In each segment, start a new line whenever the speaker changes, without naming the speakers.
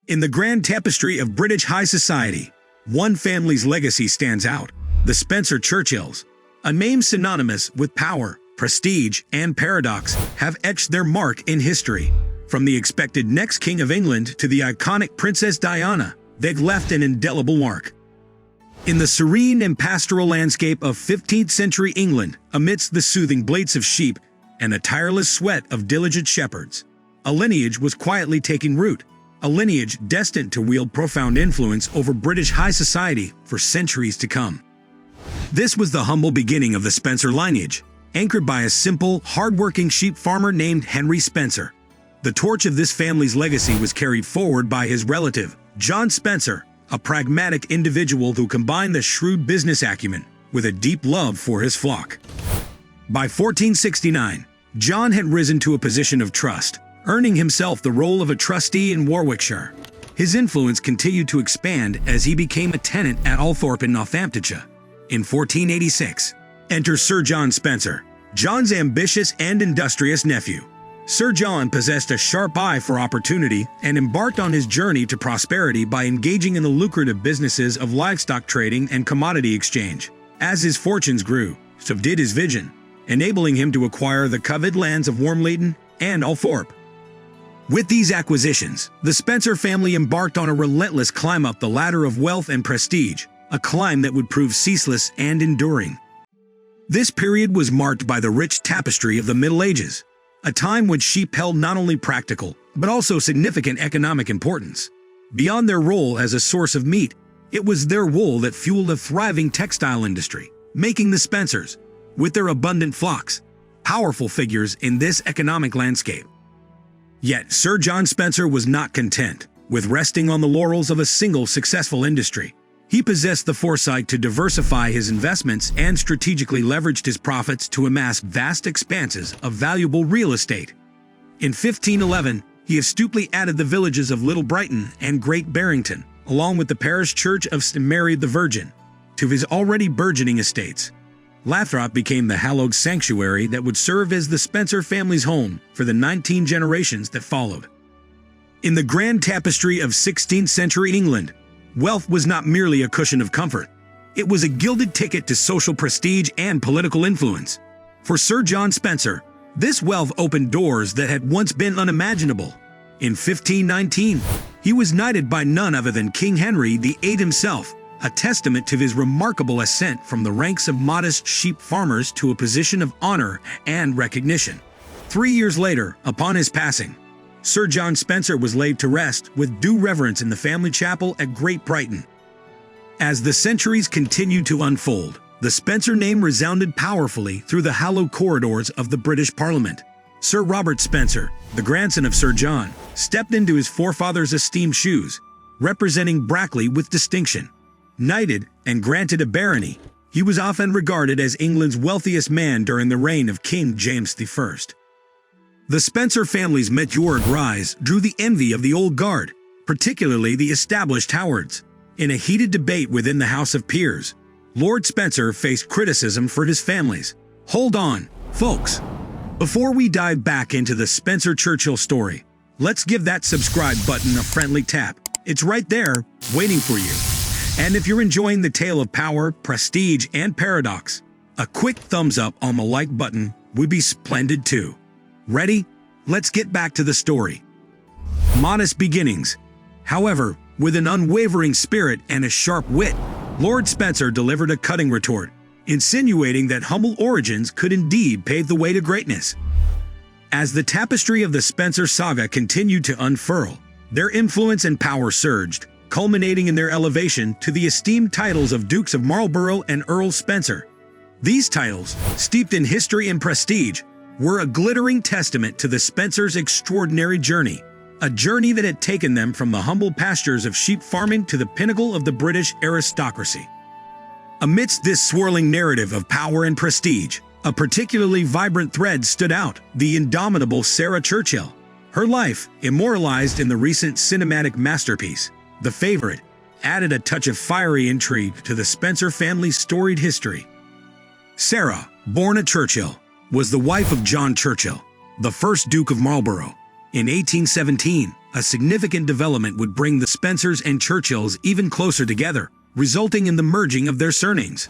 In the grand tapestry of British high society, one family's legacy stands out: the Spencer-Churchills. A name synonymous with power, prestige, and paradox have etched their mark in history. From the expected next King of England to the iconic Princess Diana, they've left an indelible mark. In the serene and pastoral landscape of 15th-century England, amidst the soothing bleats of sheep and the tireless sweat of diligent shepherds, a lineage was quietly taking root, a lineage destined to wield profound influence over British high society for centuries to come. This was the humble beginning of the Spencer lineage, anchored by a simple, hardworking sheep farmer named Henry Spencer. The torch of this family's legacy was carried forward by his relative, John Spencer, a pragmatic individual who combined the shrewd business acumen with a deep love for his flock. By 1469, John had risen to a position of trust, earning himself the role of a trustee in Warwickshire. His influence continued to expand as he became a tenant at Althorpe in Northamptonshire. In 1486, enter Sir John Spencer, John's ambitious and industrious nephew. Sir John possessed a sharp eye for opportunity and embarked on his journey to prosperity by engaging in the lucrative businesses of livestock trading and commodity exchange. As his fortunes grew, so did his vision, enabling him to acquire the coveted lands of Wormleighton and Althorpe. With these acquisitions, the Spencer family embarked on a relentless climb up the ladder of wealth and prestige, a climb that would prove ceaseless and enduring. This period was marked by the rich tapestry of the Middle Ages, a time when sheep held not only practical, but also significant economic importance. Beyond their role as a source of meat, it was their wool that fueled a thriving textile industry, making the Spencers, with their abundant flocks, powerful figures in this economic landscape. Yet Sir John Spencer was not content with resting on the laurels of a single successful industry. He possessed the foresight to diversify his investments and strategically leveraged his profits to amass vast expanses of valuable real estate. In 1511, he astutely added the villages of Little Brighton and Great Barrington, along with the parish church of St. Mary the Virgin, to his already burgeoning estates. Lathrop became the hallowed sanctuary that would serve as the Spencer family's home for the 19 generations that followed. In the grand tapestry of 16th-century England, wealth was not merely a cushion of comfort. It was a gilded ticket to social prestige and political influence. For Sir John Spencer, this wealth opened doors that had once been unimaginable. In 1519, he was knighted by none other than King Henry VIII himself, a testament to his remarkable ascent from the ranks of modest sheep farmers to a position of honor and recognition. 3 years later, upon his passing, Sir John Spencer was laid to rest with due reverence in the family chapel at Great Brighton. As the centuries continued to unfold, the Spencer name resounded powerfully through the hallowed corridors of the British Parliament. Sir Robert Spencer, the grandson of Sir John, stepped into his forefathers' esteemed shoes, representing Brackley with distinction. Knighted and granted a barony, he was often regarded as England's wealthiest man during the reign of King James I. The Spencer family's meteoric rise drew the envy of the old guard, particularly the established Howards. In a heated debate within the House of Peers, Lord Spencer faced criticism for his family's. Hold on, folks. Before we dive back into the Spencer-Churchill story, let's give that subscribe button a friendly tap. It's right there, waiting for you. And if you're enjoying the tale of power, prestige, and paradox, a quick thumbs up on the like button would be splendid too. Ready? Let's get back to the story. Modest beginnings. However, with an unwavering spirit and a sharp wit, Lord Spencer delivered a cutting retort, insinuating that humble origins could indeed pave the way to greatness. As the tapestry of the Spencer saga continued to unfurl, their influence and power surged, culminating in their elevation to the esteemed titles of Dukes of Marlborough and Earl Spencer. These titles, steeped in history and prestige, were a glittering testament to the Spencers' extraordinary journey, a journey that had taken them from the humble pastures of sheep farming to the pinnacle of the British aristocracy. Amidst this swirling narrative of power and prestige, a particularly vibrant thread stood out: the indomitable Sarah Churchill. Her life, immortalized in the recent cinematic masterpiece, The Favourite, added a touch of fiery intrigue to the Spencer family's storied history. Sarah, born a Churchill, was the wife of John Churchill, the first Duke of Marlborough. In 1817, a significant development would bring the Spencers and Churchills even closer together, resulting in the merging of their surnames.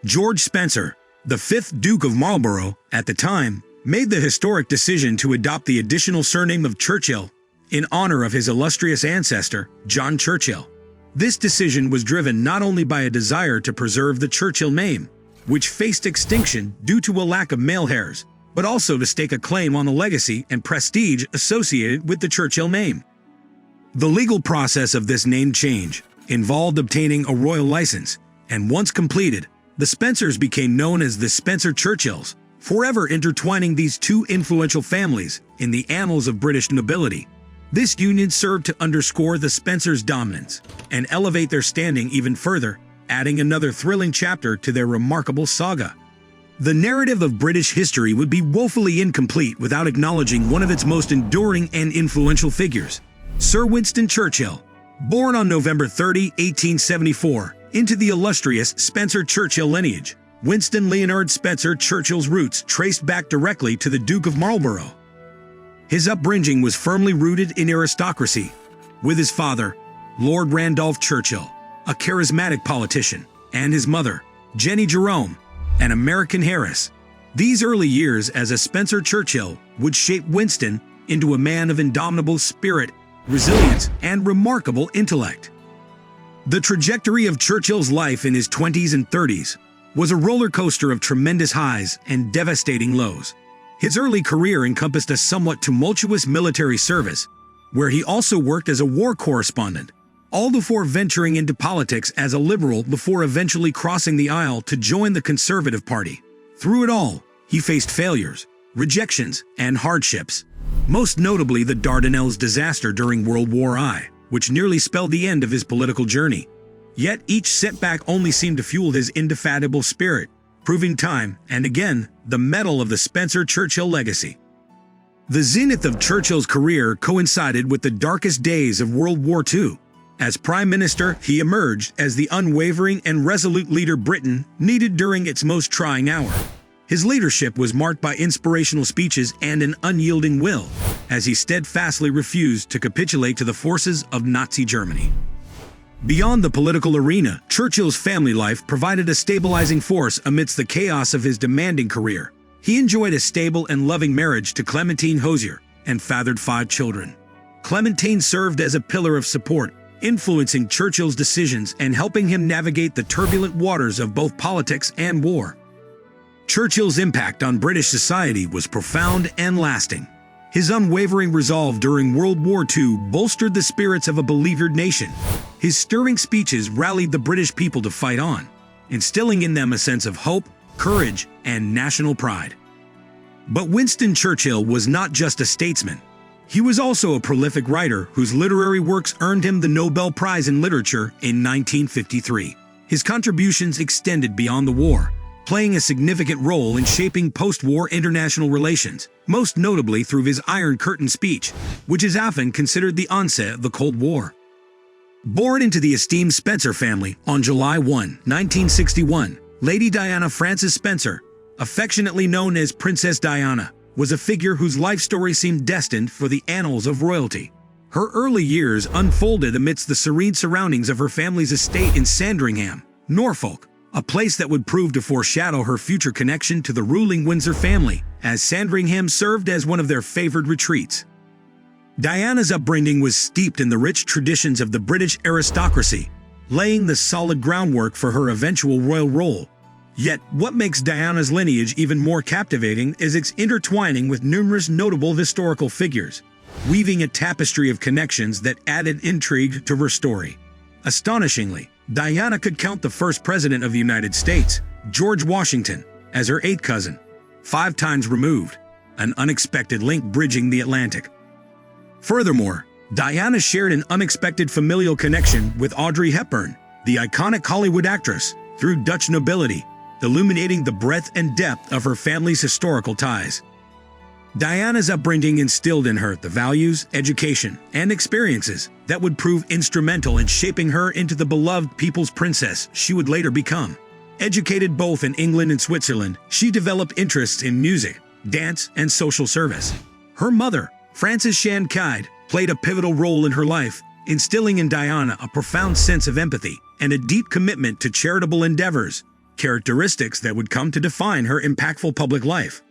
George Spencer, the 5th Duke of Marlborough, at the time, made the historic decision to adopt the additional surname of Churchill in honor of his illustrious ancestor, John Churchill. This decision was driven not only by a desire to preserve the Churchill name, which faced extinction due to a lack of male heirs, but also to stake a claim on the legacy and prestige associated with the Churchill name. The legal process of this name change involved obtaining a royal license, and once completed, the Spencers became known as the Spencer-Churchills, forever intertwining these two influential families in the annals of British nobility. This union served to underscore the Spencers' dominance and elevate their standing even further, adding another thrilling chapter to their remarkable saga. The narrative of British history would be woefully incomplete without acknowledging one of its most enduring and influential figures, Sir Winston Churchill. Born on November 30, 1874, into the illustrious Spencer-Churchill lineage, Winston Leonard Spencer-Churchill's roots traced back directly to the Duke of Marlborough. His upbringing was firmly rooted in aristocracy, with his father, Lord Randolph Churchill, a charismatic politician, and his mother, Jenny Jerome, an American heiress. These early years as a Spencer-Churchill would shape Winston into a man of indomitable spirit, resilience, and remarkable intellect. The trajectory of Churchill's life in his 20s and 30s was a roller coaster of tremendous highs and devastating lows. His early career encompassed a somewhat tumultuous military service, where he also worked as a war correspondent, all before venturing into politics as a liberal before eventually crossing the aisle to join the Conservative Party. Through it all, he faced failures, rejections, and hardships, most notably the Dardanelles disaster during World War I, which nearly spelled the end of his political journey. Yet each setback only seemed to fuel his indefatigable spirit, proving time and again the mettle of the Spencer-Churchill legacy. The zenith of Churchill's career coincided with the darkest days of World War II. As Prime Minister, he emerged as the unwavering and resolute leader Britain needed during its most trying hour. His leadership was marked by inspirational speeches and an unyielding will, as he steadfastly refused to capitulate to the forces of Nazi Germany. Beyond the political arena, Churchill's family life provided a stabilizing force amidst the chaos of his demanding career. He enjoyed a stable and loving marriage to Clementine Hosier and fathered 5 children. Clementine served as a pillar of support, influencing Churchill's decisions and helping him navigate the turbulent waters of both politics and war. Churchill's impact on British society was profound and lasting. His unwavering resolve during World War II bolstered the spirits of a beleaguered nation. His stirring speeches rallied the British people to fight on, instilling in them a sense of hope, courage, and national pride. But Winston Churchill was not just a statesman. He was also a prolific writer whose literary works earned him the Nobel Prize in Literature in 1953. His contributions extended beyond the war, playing a significant role in shaping post-war international relations, most notably through his Iron Curtain speech, which is often considered the onset of the Cold War. Born into the esteemed Spencer family on July 1, 1961, Lady Diana Frances Spencer, affectionately known as Princess Diana, was a figure whose life story seemed destined for the annals of royalty. Her early years unfolded amidst the serene surroundings of her family's estate in Sandringham, Norfolk, a place that would prove to foreshadow her future connection to the ruling Windsor family, as Sandringham served as one of their favored retreats. Diana's upbringing was steeped in the rich traditions of the British aristocracy, laying the solid groundwork for her eventual royal role. Yet, what makes Diana's lineage even more captivating is its intertwining with numerous notable historical figures, weaving a tapestry of connections that added intrigue to her story. Astonishingly, Diana could count the first president of the United States, George Washington, as her 8th cousin, 5 times removed, an unexpected link bridging the Atlantic. Furthermore, Diana shared an unexpected familial connection with Audrey Hepburn, the iconic Hollywood actress, through Dutch nobility, illuminating the breadth and depth of her family's historical ties. Diana's upbringing instilled in her the values, education, and experiences that would prove instrumental in shaping her into the beloved people's princess she would later become. Educated both in England and Switzerland, she developed interests in music, dance, and social service. Her mother, Frances Shan Kyde played a pivotal role in her life, instilling in Diana a profound sense of empathy and a deep commitment to charitable endeavors, characteristics that would come to define her impactful public life.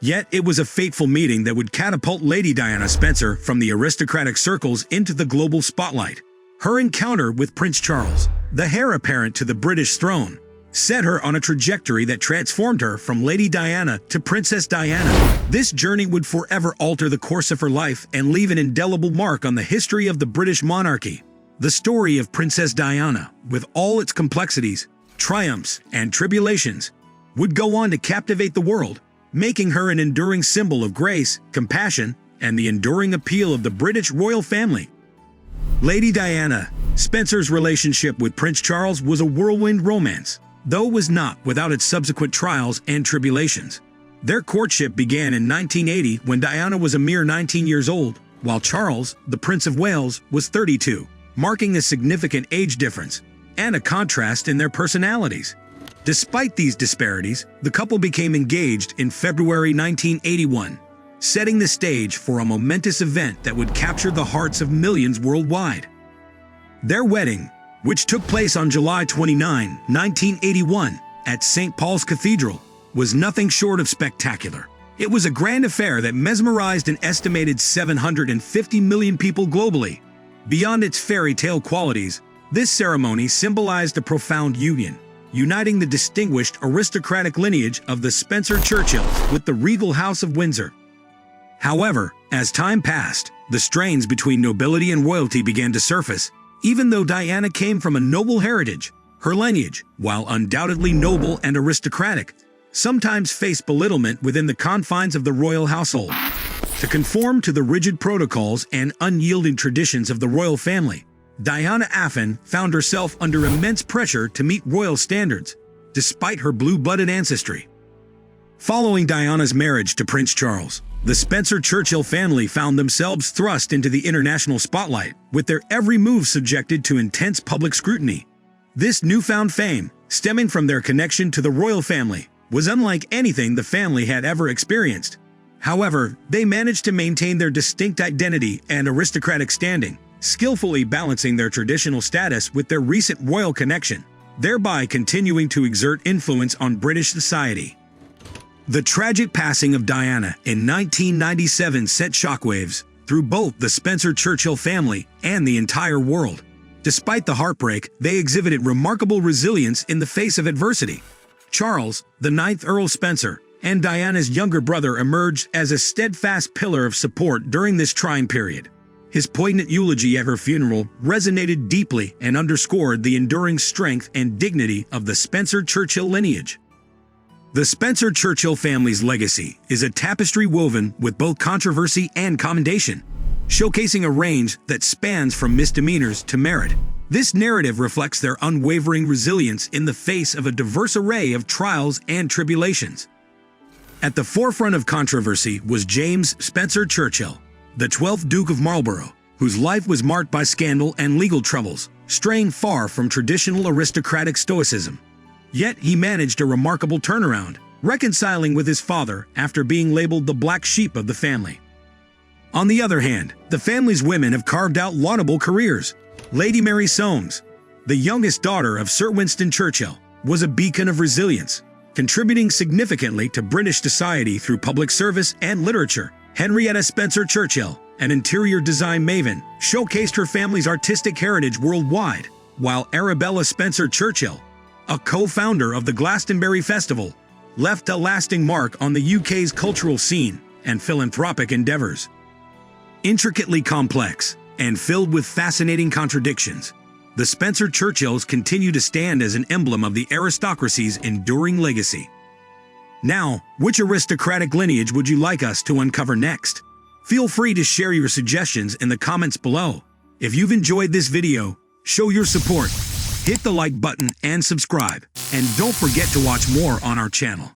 Yet it was a fateful meeting that would catapult Lady Diana Spencer from the aristocratic circles into the global spotlight. Her encounter with Prince Charles, the heir apparent to the British throne, set her on a trajectory that transformed her from Lady Diana to Princess Diana. This journey would forever alter the course of her life and leave an indelible mark on the history of the British monarchy. The story of Princess Diana, with all its complexities, triumphs, and tribulations, would go on to captivate the world, making her an enduring symbol of grace, compassion, and the enduring appeal of the British royal family. Lady Diana Spencer's relationship with Prince Charles was a whirlwind romance, though it was not without its subsequent trials and tribulations. Their courtship began in 1980 when Diana was a mere 19 years old, while Charles, the Prince of Wales, was 32, marking a significant age difference and a contrast in their personalities. Despite these disparities, the couple became engaged in February 1981, setting the stage for a momentous event that would capture the hearts of millions worldwide. Their wedding, which took place on July 29, 1981, at St. Paul's Cathedral, was nothing short of spectacular. It was a grand affair that mesmerized an estimated 750 million people globally. Beyond its fairy tale qualities, this ceremony symbolized a profound union, uniting the distinguished aristocratic lineage of the Spencer-Churchills with the regal House of Windsor. However, as time passed, the strains between nobility and royalty began to surface. Even though Diana came from a noble heritage, her lineage, while undoubtedly noble and aristocratic, sometimes faced belittlement within the confines of the royal household. To conform to the rigid protocols and unyielding traditions of the royal family, Diana Affan found herself under immense pressure to meet royal standards, despite her blue-blooded ancestry. Following Diana's marriage to Prince Charles, the Spencer-Churchill family found themselves thrust into the international spotlight, with their every move subjected to intense public scrutiny. This newfound fame, stemming from their connection to the royal family, was unlike anything the family had ever experienced. However, they managed to maintain their distinct identity and aristocratic standing, skillfully balancing their traditional status with their recent royal connection, thereby continuing to exert influence on British society. The tragic passing of Diana in 1997 sent shockwaves through both the Spencer-Churchill family and the entire world. Despite the heartbreak, they exhibited remarkable resilience in the face of adversity. Charles, the ninth Earl Spencer, and Diana's younger brother emerged as a steadfast pillar of support during this trying period. His poignant eulogy at her funeral resonated deeply and underscored the enduring strength and dignity of the Spencer-Churchill lineage. The Spencer-Churchill family's legacy is a tapestry woven with both controversy and commendation, showcasing a range that spans from misdemeanors to merit. This narrative reflects their unwavering resilience in the face of a diverse array of trials and tribulations. At the forefront of controversy was James Spencer-Churchill, the 12th Duke of Marlborough, whose life was marked by scandal and legal troubles, straying far from traditional aristocratic stoicism. Yet he managed a remarkable turnaround, reconciling with his father after being labeled the black sheep of the family. On the other hand, the family's women have carved out laudable careers. Lady Mary Soames, the youngest daughter of Sir Winston Churchill, was a beacon of resilience, contributing significantly to British society through public service and literature. Henrietta Spencer-Churchill, an interior design maven, showcased her family's artistic heritage worldwide, while Arabella Spencer-Churchill, a co-founder of the Glastonbury Festival, left a lasting mark on the UK's cultural scene and philanthropic endeavours. Intricately complex and filled with fascinating contradictions, the Spencer-Churchills continue to stand as an emblem of the aristocracy's enduring legacy. Now, which aristocratic lineage would you like us to uncover next? Feel free to share your suggestions in the comments below. If you've enjoyed this video, show your support. Hit the like button and subscribe, and don't forget to watch more on our channel.